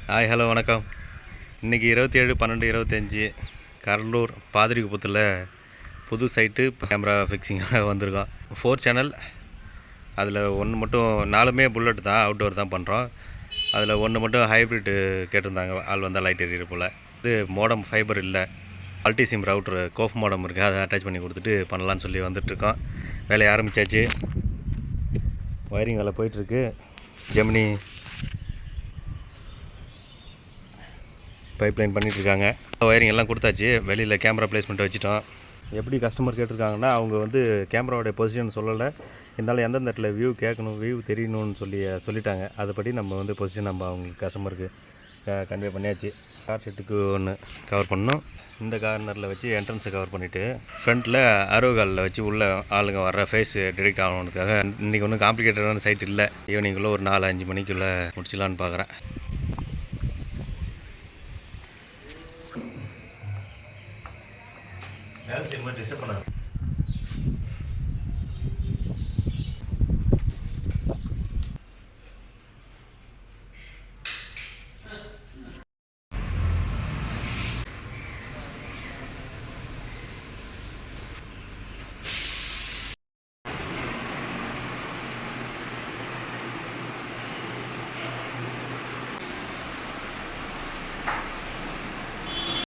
Hi hello வணக்கம். இன்றைக்கி 27/12/25 கடலூர் பாதிரிக்குப்பத்தில் புது சைட்டு கேமரா ஃபிக்ஸிங்காக வந்திருக்கோம். 4 சேனல். அதில் ஒன்று மட்டும் 4மே புல்லட் தான், அவுட்டோர் தான் பண்ணுறோம். அதில் ஒன்று மட்டும் ஹைப்ரிட்டு கேட்டிருந்தாங்க, ஆள் வந்தால் லைட் எரியிற போல். இது மோடம் ஃபைபர் இல்லை, multi sim router Gauff modem இருக்குது, அதை அட்டாச் பண்ணி கொடுத்துட்டு பண்ணலான்னு சொல்லி வந்துட்டுருக்கோம். வேலையை ஆரம்பித்தாச்சு. ஒயரிங் வேலை போயிட்டுருக்கு. ஜெமினி பைப்லைன் பண்ணிகிட்ருக்காங்க. ஒயரிங் எல்லாம் கொடுத்தாச்சு. வெளியில் கேமரா ப்ளேஸ்மெண்ட் வச்சுட்டோம். எப்படி கஸ்டமர் கேட்டிருக்காங்கன்னா, அவங்க கேமராவோடைய பொசிஷன் சொல்லலை, இருந்தாலும் எந்தெந்த இடத்துல வியூ கேட்கணும், வியூ தெரியணும்னு சொல்லிட்டாங்க. அதுபடி நம்ம பொசிஷன் அவங்களுக்கு கஸ்டமருக்கு கன்வே பண்ணியாச்சு. கார் ஷெட்டுக்கு ஒன்று கவர் பண்ணணும். இந்த கார்னரில் வச்சு என்ட்ரன்ஸை கவர் பண்ணிவிட்டு ஃப்ரண்ட்டில் அரோகாலில் வச்சு உள்ளே ஆளுங்க வர்ற ஃபேஸ் டிடெக்ட் ஆகணுன்றதுக்காக. இன்றைக்கி ஒன்றும் காம்ப்ளிகேட்டடான சைட் இல்லை. ஈவினிங்குள்ளே ஒரு 4-5 மணிக்குள்ளே முடிச்சிடலான்னு பார்க்குறேன். வேலை செய்யும்போது டிஸ்டர்ப் பண்ணாது.